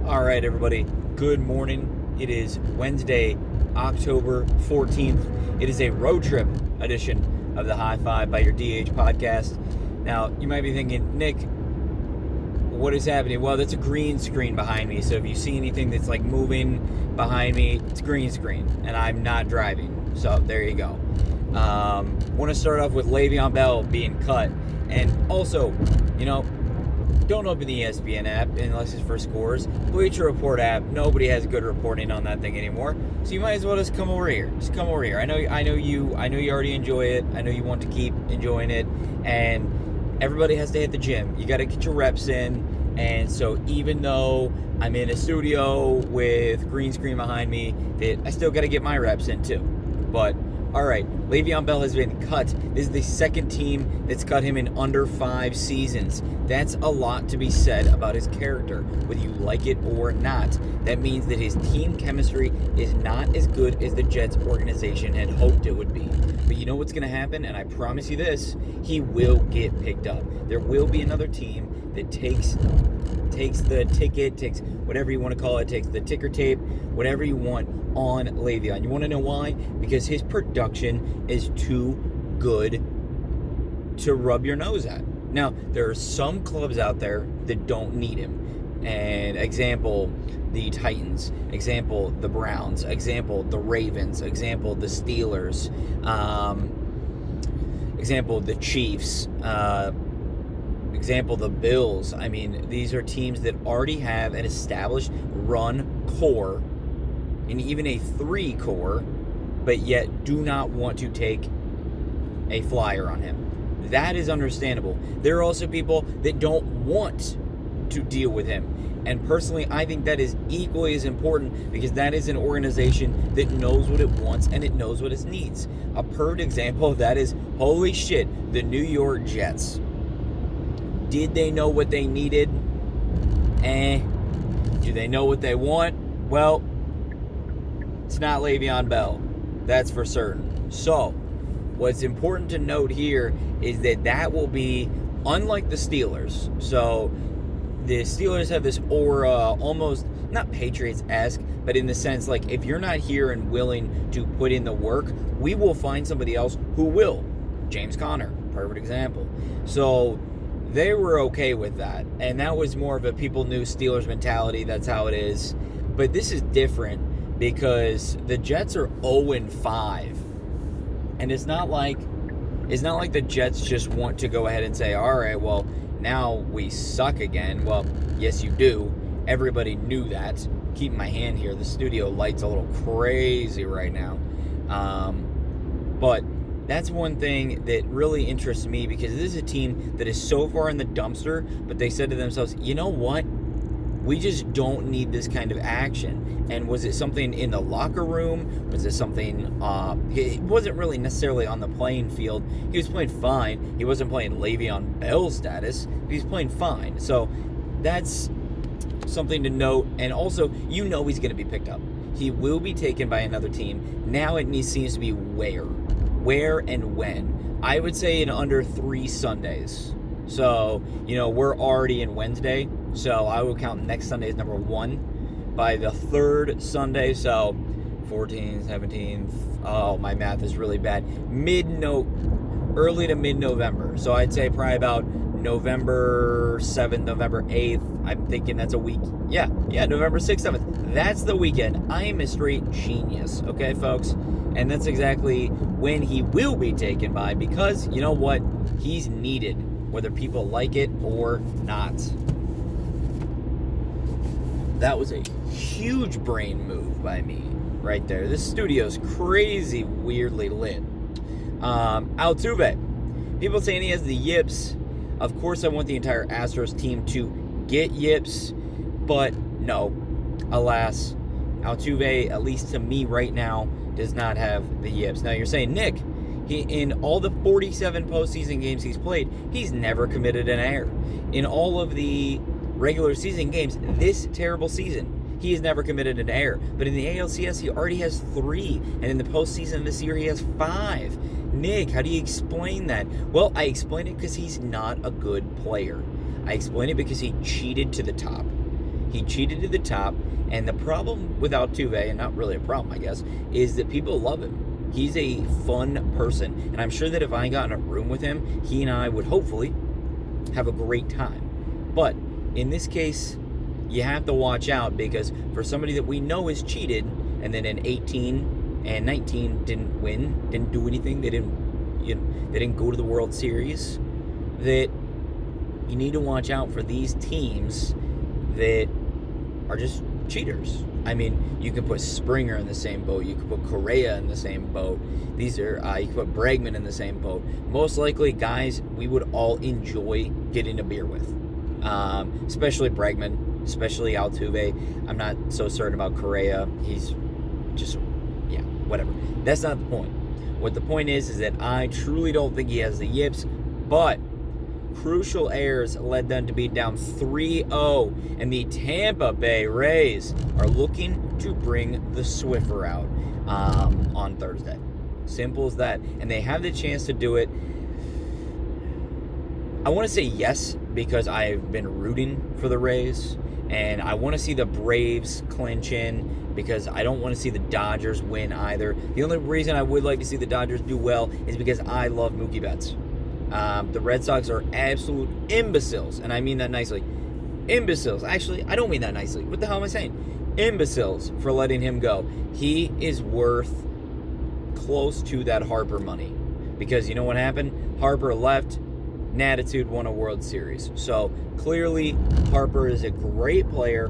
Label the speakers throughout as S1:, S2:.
S1: All right, everybody. Good morning. It is Wednesday, October 14th. It is a road trip edition of the Hi5 by your DH podcast. Now, you might be thinking, Nick, what is happening? Well, that's a green screen behind me. So if you see anything that's like moving behind me, it's green screen, and I'm not driving. So there you go. Want to start off with Le'Veon Bell being cut, and also, don't open the ESPN app unless it's for scores. Bleacher Report app, nobody has good reporting on that thing anymore. So you might as well just come over here. Just come over here. I know you already enjoy it. I know you want to keep enjoying it. And everybody has to hit the gym. You got to get your reps in. And so even though I'm in a studio with green screen behind me, I still got to get my reps in too. But all right, Le'Veon Bell has been cut. This is the second team that's cut him in under 5 seasons. That's a lot to be said about his character, whether you like it or not. That means that his team chemistry is not as good as the Jets organization had hoped it would be. But you know what's going to happen, and I promise you this, he will get picked up. There will be another team that takes the ticket, takes whatever you want to call it, takes the ticker tape, whatever you want on Le'Veon. You want to know why? Because his production is too good to rub your nose at. Now, there are some clubs out there that don't need him. And example, the Titans. Example, the Browns. Example, the Ravens. Example, the Steelers. Example, the Chiefs. Example, the Bills. I mean, these are teams that already have an established run core and even a 3 core, but yet do not want to take a flyer on him. That is understandable. There are also people that don't want to deal with him. And personally, I think that is equally as important because that is an organization that knows what it wants and it knows what it needs. A perfect example of that is, holy shit, the New York Jets. Did they know what they needed? Do they know what they want? Well, it's not Le'Veon Bell. That's for certain. So, what's important to note here is that will be unlike the Steelers. So, the Steelers have this aura, almost not Patriots-esque, but in the sense like if you're not here and willing to put in the work, we will find somebody else who will. James Conner, perfect example. So, they were okay with that, and that was more of a people knew Steelers mentality. That's how it is. But this is different because the Jets are 0-5, and it's not like the Jets just want to go ahead and say, all right, well, now we suck again. Well, yes, you do. Everybody knew that. Keep my hand here. The studio light's a little crazy right now, but that's one thing that really interests me because this is a team that is so far in the dumpster, but they said to themselves, you know what? We just don't need this kind of action. And was it something in the locker room? Was it something, it wasn't really necessarily on the playing field. He was playing fine. He wasn't playing Le'Veon Bell status, but he's playing fine. So that's something to note. And also, he's going to be picked up. He will be taken by another team. Now it seems to be where and when. I would say in under 3 Sundays. So, we're already in Wednesday, so I will count next Sunday as number 1. By the 3rd Sunday, so 14, 17, oh, my math is really bad. Early to mid-November. So I'd say probably about November 7th, November 8th. I'm thinking that's a week. Yeah, November 6th, 7th. That's the weekend. I am a straight genius, okay, folks? And that's exactly when he will be taken by because, you know what? He's needed, whether people like it or not. That was a huge brain move by me right there. This studio's crazy weirdly lit. Altuve. People saying he has the yips. Of course, I want the entire Astros team to get yips, but no. Alas, Altuve, at least to me right now, does not have the yips. Now, you're saying, Nick, in all the 47 postseason games he's played, he's never committed an error. In all of the regular season games this terrible season, he has never committed an error. But in the ALCS, he already has 3. And in the postseason this year, he has 5. Nick, how do you explain that? Well, I explain it because he's not a good player. I explain it because he cheated to the top. He cheated to the top. And the problem with Altuve, and not really a problem, I guess, is that people love him. He's a fun person. And I'm sure that if I got in a room with him, he and I would hopefully have a great time. But in this case, you have to watch out, because for somebody that we know is cheated, and then in 18 and 19 didn't win, didn't do anything, they didn't go to the World Series, that you need to watch out for these teams that are just cheaters. I mean, you can put Springer in the same boat. You can put Correa in the same boat. These are you can put Bregman in the same boat. Most likely, guys we would all enjoy getting a beer with, especially Bregman, especially Altuve. I'm not so certain about Correa. He's just, whatever. That's not the point. What the point is that I truly don't think he has the yips, but crucial errors led them to be down 3-0, and the Tampa Bay Rays are looking to bring the Swiffer out on Thursday. Simple as that. And they have the chance to do it. I want to say yes, because I've been rooting for the Rays, and I want to see the Braves clinch in, because I don't want to see the Dodgers win either. The only reason I would like to see the Dodgers do well is because I love Mookie Betts. The Red Sox are absolute imbeciles, and I mean that nicely. Imbeciles. Actually, I don't mean that nicely. What the hell am I saying? Imbeciles for letting him go. He is worth close to that Harper money, because you know what happened? Harper left. Natitude won a World Series. So clearly, Harper is a great player,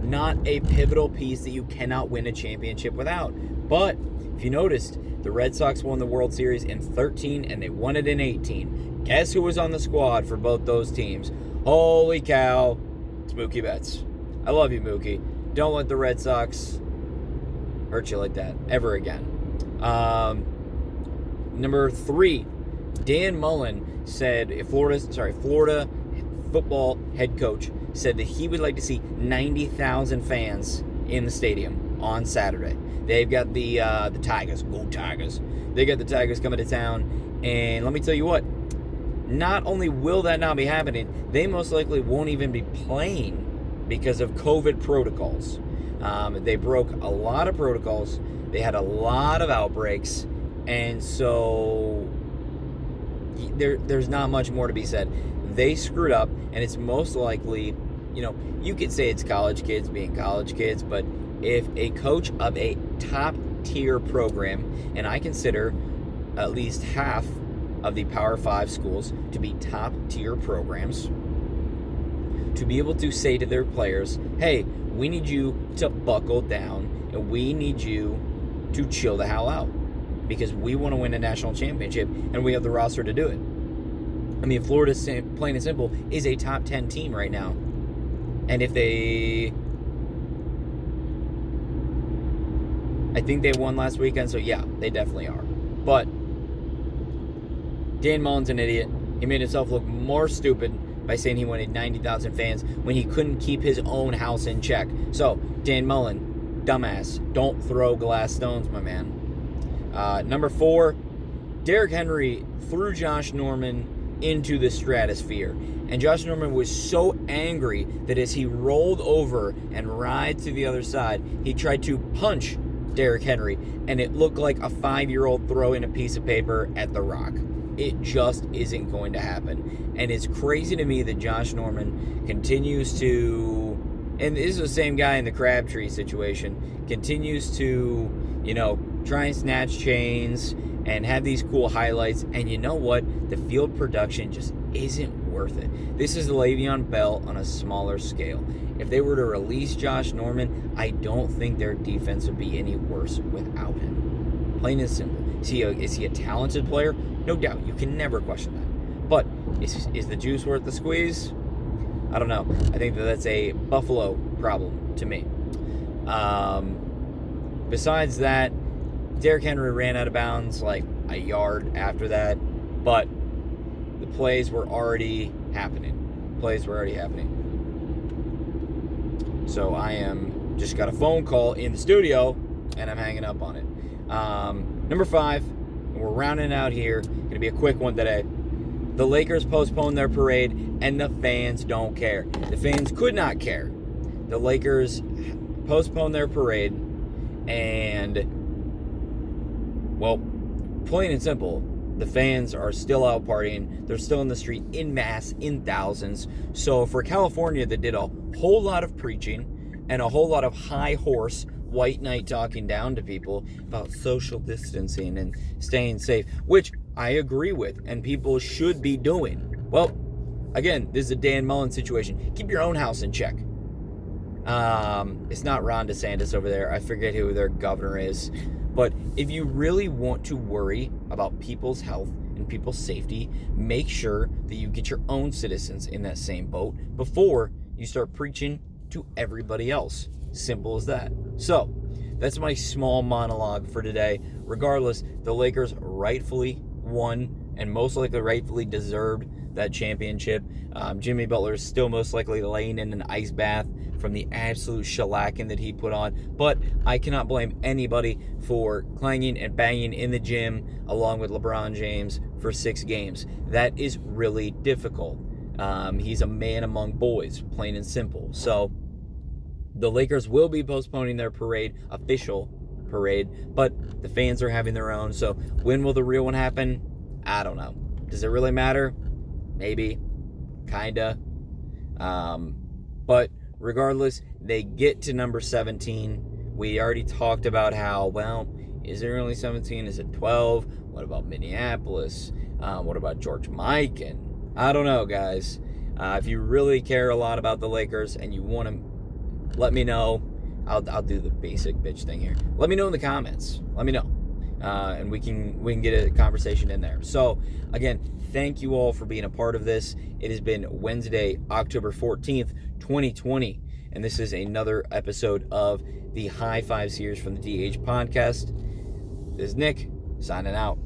S1: not a pivotal piece that you cannot win a championship without. But if you noticed, the Red Sox won the World Series in 13 and they won it in 18. Guess who was on the squad for both those teams? Holy cow, it's Mookie Betts. I love you, Mookie. Don't let the Red Sox hurt you like that ever again. Number 3, Dan Mullen said, Florida football head coach said that he would like to see 90,000 fans in the stadium on Saturday. They've got the Tigers. Go Tigers. They got the Tigers coming to town. And let me tell you what, not only will that not be happening, they most likely won't even be playing because of COVID protocols. They broke a lot of protocols. They had a lot of outbreaks. And so there's not much more to be said. They screwed up, and it's most likely, you could say it's college kids being college kids, but if a coach of a top-tier program, and I consider at least half of the Power 5 schools to be top-tier programs, to be able to say to their players, hey, we need you to buckle down, and we need you to chill the hell out, because we want to win a national championship, and we have the roster to do it. I mean, Florida, plain and simple, is a top 10 team right now. And if I think they won last weekend, so yeah, they definitely are. But Dan Mullen's an idiot. He made himself look more stupid by saying he wanted 90,000 fans when he couldn't keep his own house in check. So, Dan Mullen, dumbass. Don't throw glass stones, my man. Number 4, Derrick Henry threw Josh Norman into the stratosphere. And Josh Norman was so angry that as he rolled over and writhed to the other side, he tried to punch Derrick Henry, and it looked like a 5-year-old throwing a piece of paper at The Rock. It just isn't going to happen. And it's crazy to me that Josh Norman continues to, and this is the same guy in the Crabtree situation, continues to, try and snatch chains and have these cool highlights, and you know what? The field production just isn't worth it. This is Le'Veon Bell on a smaller scale. If they were to release Josh Norman, I don't think their defense would be any worse without him. Plain and simple. Is he a talented player? No doubt. You can never question that. But is the juice worth the squeeze? I don't know. I think that's a Buffalo problem to me. Besides that, Derrick Henry ran out of bounds like a yard after that, but the plays were already happening. So I am just got a phone call in the studio, and I'm hanging up on it. Number 5, and we're rounding out here. Going to be a quick one today. The Lakers postponed their parade, and the fans don't care. The fans could not care the Lakers postponed their parade, and, well, plain and simple, the fans are still out partying. They're still in the street in mass, in thousands. So for California, that did a whole lot of preaching and a whole lot of high horse white knight talking down to people about social distancing and staying safe, which I agree with and people should be doing. Well, again, this is a Dan Mullen situation. Keep your own house in check. It's not Ron DeSantis over there. I forget who their governor is. But if you really want to worry about people's health and people's safety, make sure that you get your own citizens in that same boat before you start preaching to everybody else. Simple as that. So, that's my small monologue for today. Regardless, the Lakers rightfully won and most likely rightfully deserved that championship. Jimmy Butler is still most likely laying in an ice bath from the absolute shellacking that he put on. But I cannot blame anybody for clanging and banging in the gym along with LeBron James for 6 games. That is really difficult. He's a man among boys, plain and simple. So the Lakers will be postponing their parade, official parade, but the fans are having their own. So when will the real one happen? I don't know. Does it really matter? Maybe. Kinda. But regardless, they get to number 17. We already talked about how, well, is there only 17? Is it 12? What about Minneapolis? What about George Mikan? I don't know, guys. If you really care a lot about the Lakers and you want to let me know, I'll do the basic bitch thing here. Let me know in the comments. Let me know. And we can get a conversation in there. So, again, thank you all for being a part of this. It has been Wednesday, October 14th, 2020, and this is another episode of the Hi5 series from the DH podcast. This is Nick, signing out.